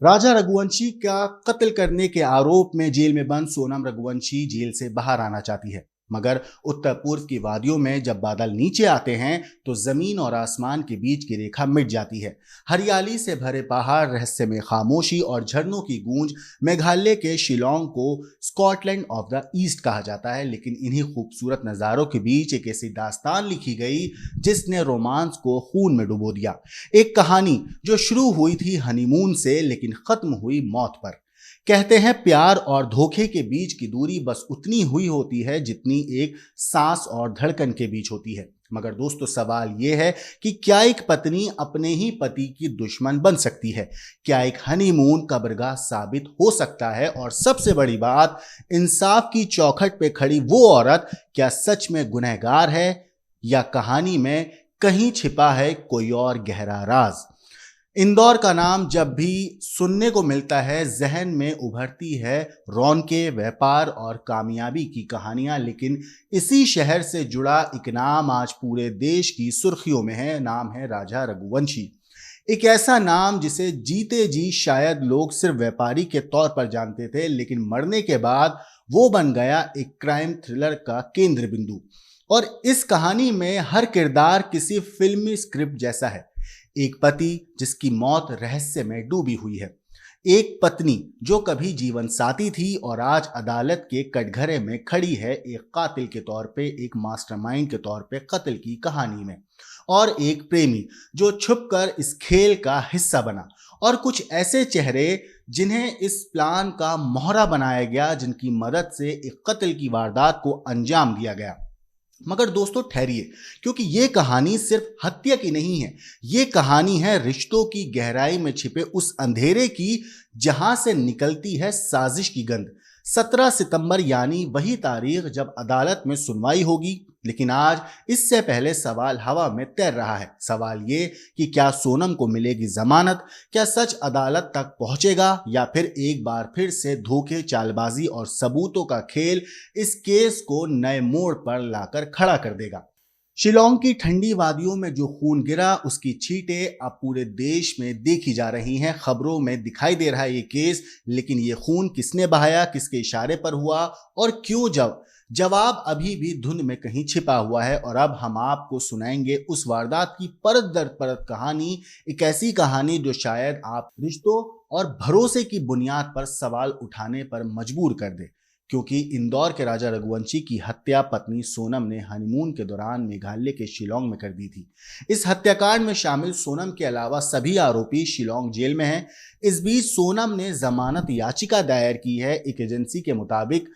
राजा रघुवंशी का कत्ल करने के आरोप में जेल में बंद सोनम रघुवंशी जेल से बाहर आना चाहती है। मगर उत्तर पूर्व की वादियों में जब बादल नीचे आते हैं तो जमीन और आसमान के बीच की रेखा मिट जाती है। हरियाली से भरे पहाड़, रहस्य में खामोशी और झरनों की गूंज। मेघालय के शिलोंग को स्कॉटलैंड ऑफ द ईस्ट कहा जाता है, लेकिन इन्हीं खूबसूरत नज़ारों के बीच एक ऐसी दास्तान लिखी गई जिसने रोमांस को खून में डुबो दिया। एक कहानी जो शुरू हुई थी हनीमून से लेकिन खत्म हुई मौत पर। कहते हैं प्यार और धोखे के बीच की दूरी बस उतनी हुई होती है जितनी एक सांस और धड़कन के बीच होती है। मगर दोस्तों, सवाल यह है कि क्या एक पत्नी अपने ही पति की दुश्मन बन सकती है? क्या एक हनीमून कब्रगाह साबित हो सकता है? और सबसे बड़ी बात, इंसाफ की चौखट पे खड़ी वो औरत क्या सच में गुनहगार है या कहानी में कहीं छिपा है कोई और गहरा राज? इंदौर का नाम जब भी सुनने को मिलता है जहन में उभरती है रौनके, व्यापार और कामयाबी की कहानियां। लेकिन इसी शहर से जुड़ा एक नाम आज पूरे देश की सुर्खियों में है। नाम है राजा रघुवंशी। एक ऐसा नाम जिसे जीते जी शायद लोग सिर्फ व्यापारी के तौर पर जानते थे, लेकिन मरने के बाद वो बन गया एक क्राइम थ्रिलर का केंद्र बिंदु। और इस कहानी में हर किरदार किसी फिल्मी स्क्रिप्ट जैसा है। एक पति जिसकी मौत रहस्य में डूबी हुई है, एक पत्नी जो कभी जीवन साथी थी और आज अदालत के कटघरे में खड़ी है एक कातिल के तौर पे, एक मास्टरमाइंड के तौर पे कत्ल की कहानी में, और एक प्रेमी जो छुपकर इस खेल का हिस्सा बना। और कुछ ऐसे चेहरे जिन्हें इस प्लान का मोहरा बनाया गया, जिनकी मदद से एक कत्ल की वारदात को अंजाम दिया गया। मगर दोस्तों ठहरिए, क्योंकि ये कहानी सिर्फ हत्या की नहीं है। ये कहानी है रिश्तों की गहराई में छिपे उस अंधेरे की जहां से निकलती है साजिश की गंध। 17 सितंबर यानी वही तारीख जब अदालत में सुनवाई होगी। लेकिन आज इससे पहले सवाल हवा में तैर रहा है। सवाल ये कि क्या सोनम को मिलेगी जमानत? क्या सच अदालत तक पहुंचेगा? या फिर एक बार फिर से धोखे, चालबाजी और सबूतों का खेल इस केस को नए मोड़ पर लाकर खड़ा कर देगा? शिलोंग की ठंडी वादियों में जो खून गिरा, उसकी छींटें अब पूरे देश में देखी जा रही हैं। खबरों में दिखाई दे रहा है ये केस, लेकिन ये खून किसने बहाया, किसके इशारे पर हुआ और क्यों? जवाब अभी भी धुंध में कहीं छिपा हुआ है। और अब हम आपको सुनाएंगे उस वारदात की परत दर परत कहानी। एक ऐसी कहानी जो शायद आप रिश्तों और भरोसे की बुनियाद पर सवाल उठाने पर मजबूर कर दे। क्योंकि इंदौर के राजा रघुवंशी की हत्या पत्नी सोनम ने हनीमून के दौरान मेघालय के शिलोंग में कर दी थी। इस हत्याकांड में शामिल सोनम के अलावा सभी आरोपी शिलोंग जेल में हैं। इस बीच सोनम ने जमानत याचिका दायर की है। एक एजेंसी के मुताबिक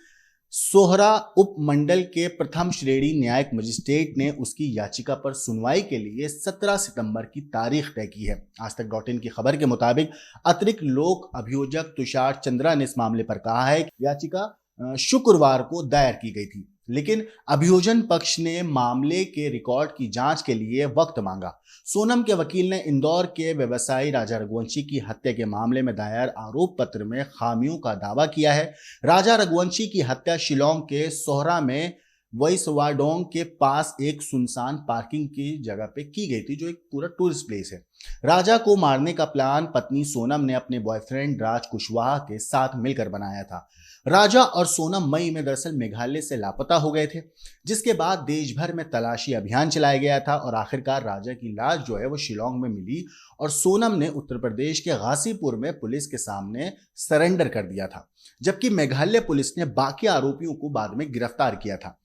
सोहरा उपमंडल के प्रथम श्रेणी न्यायिक मजिस्ट्रेट ने उसकी याचिका पर सुनवाई के लिए 17 सितंबर की तारीख तय की है। आज तक .in की खबर के मुताबिक अतिरिक्त लोक अभियोजक तुषार चंद्रा ने इस मामले पर कहा है कि याचिका शुक्रवार को दायर की गई थी, लेकिन अभियोजन पक्ष ने मामले के रिकॉर्ड की जांच के लिए वक्त मांगा। सोनम के वकील ने इंदौर के व्यवसायी राजा रघुवंशी की हत्या के मामले में दायर आरोप पत्र में खामियों का दावा किया है। राजा रघुवंशी की हत्या शिलोंग के सोहरा में वैसवाडोंग के पास एक सुनसान पार्किंग की जगह पे की गई थी, जो एक पूरा टूरिस्ट प्लेस है। राजा को मारने का प्लान पत्नी सोनम ने अपने बॉयफ्रेंड राज कुशवाहा के साथ मिलकर बनाया था। राजा और सोनम मई में दरअसल मेघालय से लापता हो गए थे, जिसके बाद देश भर में तलाशी अभियान चलाया गया था और आखिरकार राजा की लाश जो है वो शिलोंग में मिली और सोनम ने उत्तर प्रदेश के गाजीपुर में पुलिस के सामने सरेंडर कर दिया था। जबकि मेघालय पुलिस ने बाकी आरोपियों को बाद में गिरफ्तार किया था।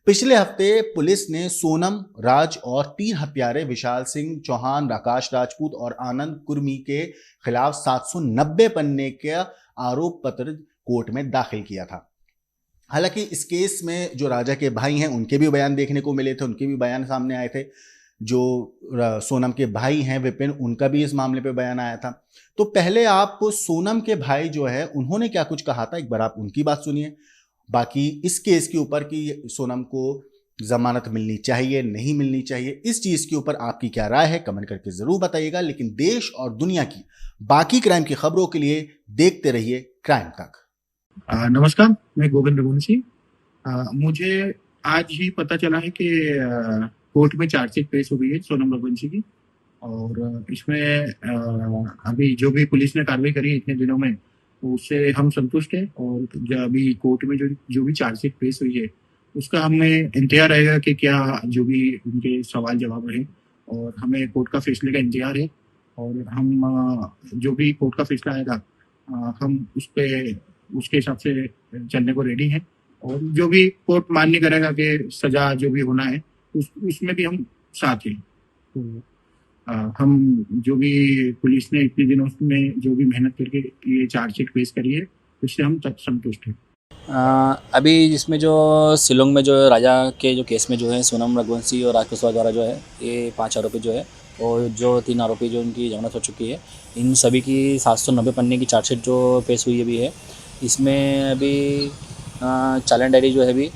पिछले हफ्ते पुलिस ने सोनम, राज और 3 हत्यारे विशाल सिंह चौहान, आकाश राजपूत और आनंद कुर्मी के खिलाफ 790 पन्ने का आरोप पत्र कोर्ट में दाखिल किया था। हालांकि इस केस में जो राजा के भाई हैं उनके भी बयान देखने को मिले थे, उनके भी बयान सामने आए थे। जो सोनम के भाई हैं विपिन, उनका भी इस मामले पे बयान आया था। तो पहले आप सोनम के भाई जो है उन्होंने क्या कुछ कहा था, एक बार आप उनकी बात सुनिए। बाकी इस केस के ऊपर कि सोनम को जमानत मिलनी चाहिए, नहीं मिलनी चाहिए, इस चीज के ऊपर आपकी क्या राय है, कमेंट करके जरूर बताइएगा। लेकिन देश और दुनिया की बाकी क्राइम की खबरों के लिए देखते रहिए क्राइम तक। नमस्कार, मैं गोविंद रघुवंशी। मुझे आज ही पता चला है कि कोर्ट में चार्जशीट पेश हो गई है सोनम रघुवंशी की। और इसमें अभी जो भी पुलिस ने कार्रवाई करी है इतने दिनों में, तो उससे हम संतुष्ट हैं। और जो अभी कोर्ट में जो जो भी चार्जशीट पेश हुई है, उसका हमें इंतजार रहेगा कि क्या जो भी उनके सवाल जवाब रहे, और हमें कोर्ट का फैसले का इंतजार है। और हम जो भी कोर्ट का फैसला आएगा, हम उस पे उसके हिसाब से चलने को रेडी हैं। और जो भी कोर्ट मान्य करेगा कि सजा जो भी होना है, उसमें भी हम साथ हैं। तो हम जो भी पुलिस ने इतने दिनों में जो भी मेहनत करके ये चार्जशीट पेश करी है, उससे हम संतुष्ट हैं। अभी जिसमें जो शिलोंग में जो राजा के जो केस में जो है सोनम रघुवंशी और राज कुशवाहा द्वारा जो है ये 5 आरोपी जो है और जो 3 आरोपी जो उनकी जमानत हो चुकी है, इन सभी की 790 पन्ने की चार्जशीट जो पेश हुई अभी है। इसमें अभी चालान डायरी जो है अभी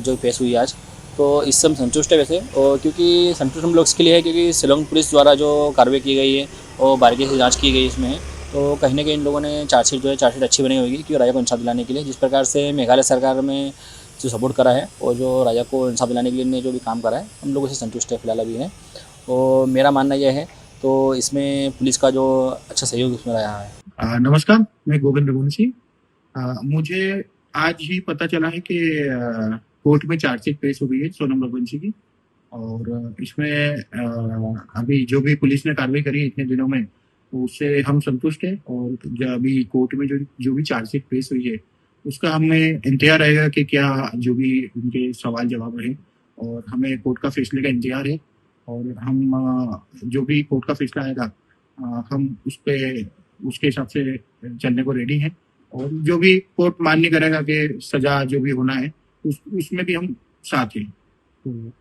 जो पेश हुई आज, तो इससे हम संतुष्ट है वैसे। और क्योंकि संतुष्ट हम लोग इसके लिए है क्योंकि शिलोंग पुलिस द्वारा जो कार्रवाई की गई है और बारीकी से जाँच की गई इसमें है, तो कहीं ना कहीं इन लोगों ने चार्जशीट अच्छी बनी होगी कि राजा को इंसाफ दिलाने के लिए जिस प्रकार से मेघालय सरकार में जो सपोर्ट करा है और जो राजा को इंसाफ दिलाने के लिए ने जो भी काम करा है, हम लोगों से संतुष्ट है फिलहाल अभी है। और मेरा मानना यह है, तो इसमें पुलिस का जो अच्छा सहयोग इसमें रहा है। नमस्कार, मैं गोविंद रघुवंशी। मुझे आज ही पता चला है कि कोर्ट में चार्जशीट पेश हो गई है सोनम रघुवंशी की। और इसमें अभी जो भी पुलिस ने कार्रवाई करी है इतने दिनों में, तो उससे हम संतुष्ट हैं। और जो अभी कोर्ट में जो जो भी चार्जशीट पेश हुई है, उसका हमें इंतजार रहेगा कि क्या जो भी उनके सवाल जवाब रहे, और हमें कोर्ट का फैसले का इंतजार है। और हम जो भी कोर्ट का फैसला आएगा, हम उसके हिसाब से चलने को रेडी हैं। और जो भी कोर्ट मान्य करेगा कि सजा जो भी होना है, उसमें भी हम साथ हैं। तो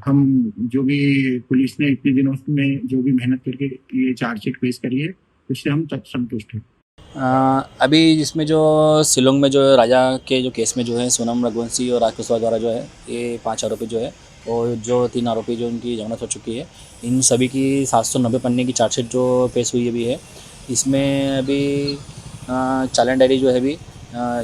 हम जो भी पुलिस ने इतने दिनों में जो भी मेहनत करके ये चार्जशीट पेश करी है, उससे हम संतुष्ट हैं। अभी जिसमें जो शिलोंग में जो राजा के जो केस में जो है सोनम रघुवंशी और राज कुशवाहा द्वारा जो है ये 5 आरोपी जो है और जो 3 आरोपी जो उनकी जमानत हो चुकी है, इन सभी की 790 पन्ने की चार्जशीट जो पेश हुई अभी है। इसमें अभी चालान डायरी जो है अभी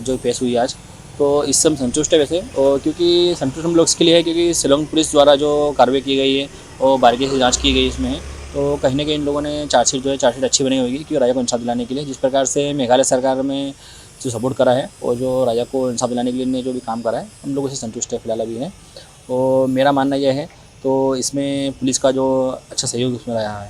जो पेश हुई आज, तो इससे हम संतुष्ट है वैसे। और क्योंकि संतुष्ट हम लोग इसके लिए है क्योंकि शिलोंग पुलिस द्वारा जो कार्रवाई की गई है और बारीकी से जाँच की गई इसमें है, तो कहीं ना कहीं इन लोगों ने चार्जशीट अच्छी बनी होगी कि राजा को इंसाफ दिलाने के लिए जिस प्रकार से मेघालय सरकार में जो सपोर्ट करा है और जो राजा को इंसाफ दिलाने के लिए ने जो भी काम करा है, हम लोगों से संतुष्ट है फिलहाल अभी है। और मेरा मानना यह है, तो इसमें पुलिस का जो अच्छा सहयोग इसमें रहा है।